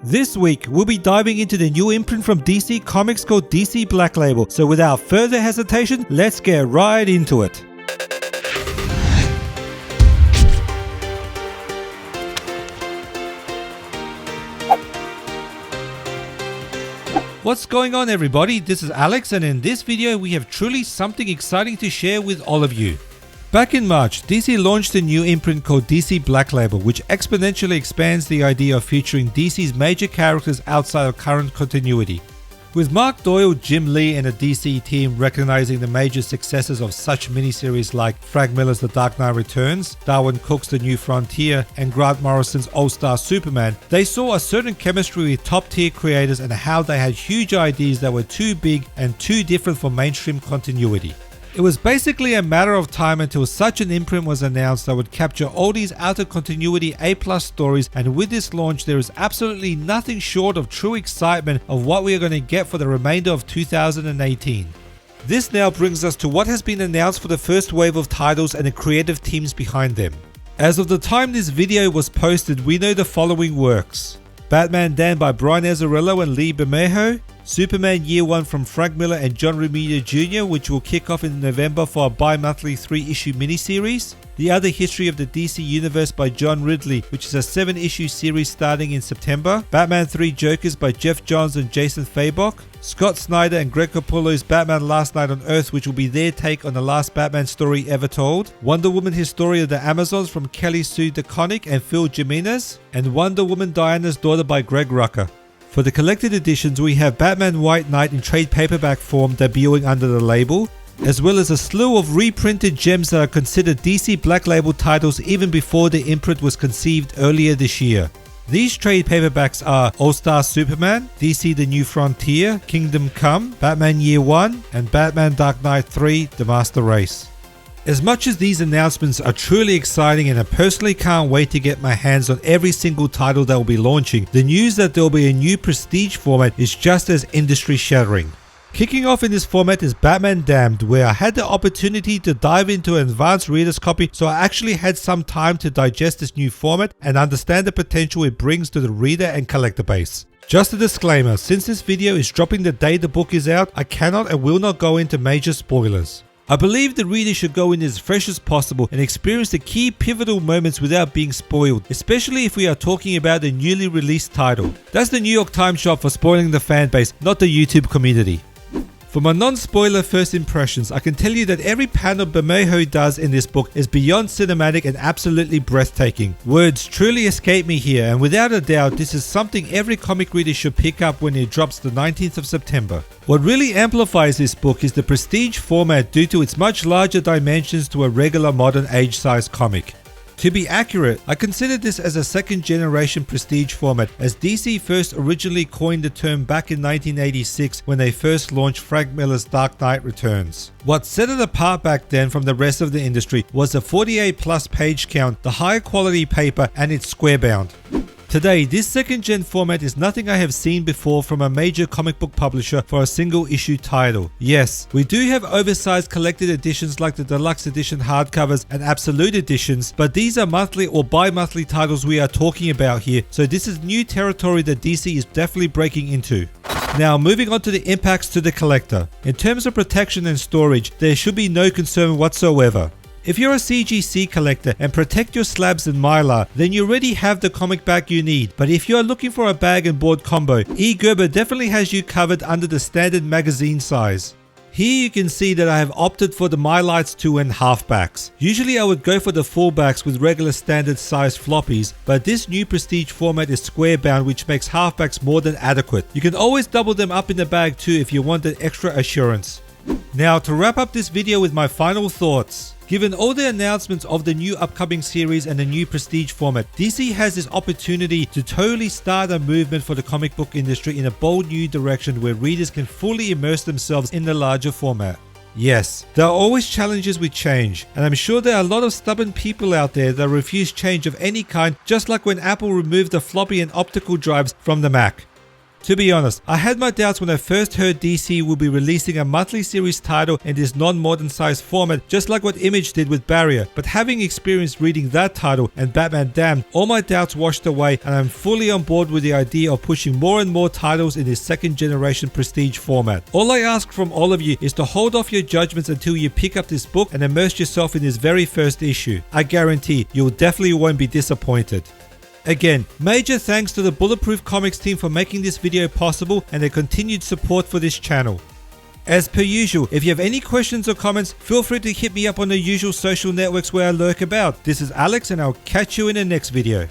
This week, we'll be diving into the new imprint from DC Comics called DC Black Label, so without further hesitation, let's get right into it. What's going on, everybody? This is Alex, and in this video we have truly something exciting to share with all of you. Back in March, DC launched a new imprint called DC Black Label, which exponentially expands the idea of featuring DC's major characters outside of current continuity. With Mark Doyle, Jim Lee and the DC team recognizing the major successes of such miniseries like Frank Miller's The Dark Knight Returns, Darwin Cook's The New Frontier, and Grant Morrison's All-Star Superman, they saw a certain chemistry with top-tier creators and how they had huge ideas that were too big and too different for mainstream continuity. It was basically a matter of time until such an imprint was announced that would capture all these out-of-continuity A+ stories, and with this launch there is absolutely nothing short of true excitement of what we are going to get for the remainder of 2018. This now brings us to what has been announced for the first wave of titles and the creative teams behind them. As of the time this video was posted, we know the following works: Batman Dan by Brian Azzarello and Lee Bermejo, Superman Year 1 from Frank Miller and John Romita Jr., which will kick off in November for a bi-monthly 3-issue miniseries, The Other History of the DC Universe by John Ridley, which is a 7-issue series starting in September, Batman 3 Jokers by Jeff Johns and Jason Fabok, Scott Snyder and Greg Capullo's Batman Last Night on Earth, which will be their take on the last Batman story ever told, Wonder Woman Historia of the Amazons from Kelly Sue DeConnick and Phil Jimenez, and Wonder Woman Diana's Daughter by Greg Rucka. For the collected editions, we have Batman White Knight in trade paperback form debuting under the label, as well as a slew of reprinted gems that are considered DC Black Label titles even before the imprint was conceived earlier this year. These trade paperbacks are All-Star Superman, DC The New Frontier, Kingdom Come, Batman Year 1, and Batman Dark Knight 3 The Master Race. As much as these announcements are truly exciting and I personally can't wait to get my hands on every single title that will be launching, the news that there will be a new prestige format is just as industry shattering. Kicking off in this format is Batman Damned, where I had the opportunity to dive into an advanced reader's copy, so I actually had some time to digest this new format and understand the potential it brings to the reader and collector base. Just a disclaimer, since this video is dropping the day the book is out, I cannot and will not go into major spoilers. I believe the reader should go in as fresh as possible and experience the key pivotal moments without being spoiled, especially if we are talking about the newly released title. That's the New York Times shot for spoiling the fanbase, not the YouTube community. For my non-spoiler first impressions, I can tell you that every panel Bermejo does in this book is beyond cinematic and absolutely breathtaking. Words truly escape me here, and without a doubt this is something every comic reader should pick up when it drops the 19th of September. What really amplifies this book is the prestige format due to its much larger dimensions to a regular modern age-size comic. To be accurate, I consider this as a second generation prestige format, as DC first originally coined the term back in 1986 when they first launched Frank Miller's Dark Knight Returns. What set it apart back then from the rest of the industry was the 48+ page count, the high quality paper, and its square bound. Today, this second gen format is nothing I have seen before from a major comic book publisher for a single issue title. Yes, we do have oversized collected editions like the deluxe edition hardcovers and absolute editions, but these are monthly or bi-monthly titles we are talking about here, so this is new territory that DC is definitely breaking into. Now, moving on to the impacts to the collector. In terms of protection and storage, there should be no concern whatsoever. If you're a CGC collector and protect your slabs in Mylar, then you already have the comic bag you need. But if you are looking for a bag and board combo, e.gerber definitely has you covered under the standard magazine size. Here you can see that I have opted for the MyLites 2.5 backs. Usually I would go for the full backs with regular standard size floppies, but this new prestige format is square bound, which makes halfbacks more than adequate. You can always double them up in the bag too if you wanted extra assurance. Now, to wrap up this video with my final thoughts. Given all the announcements of the new upcoming series and the new prestige format, DC has this opportunity to totally start a movement for the comic book industry in a bold new direction where readers can fully immerse themselves in the larger format. Yes, there are always challenges with change, and I'm sure there are a lot of stubborn people out there that refuse change of any kind, just like when Apple removed the floppy and optical drives from the Mac. To be honest, I had my doubts when I first heard DC would be releasing a monthly series title in this non-modern size format, just like what Image did with Barrier, but having experienced reading that title and Batman Damned, all my doubts washed away and I'm fully on board with the idea of pushing more and more titles in this second generation prestige format. All I ask from all of you is to hold off your judgments until you pick up this book and immerse yourself in this very first issue. I guarantee you'll definitely won't be disappointed. Again, major thanks to the Bulletproof Comics team for making this video possible and their continued support for this channel. As per usual, if you have any questions or comments, feel free to hit me up on the usual social networks where I lurk about. This is Alex and I'll catch you in the next video.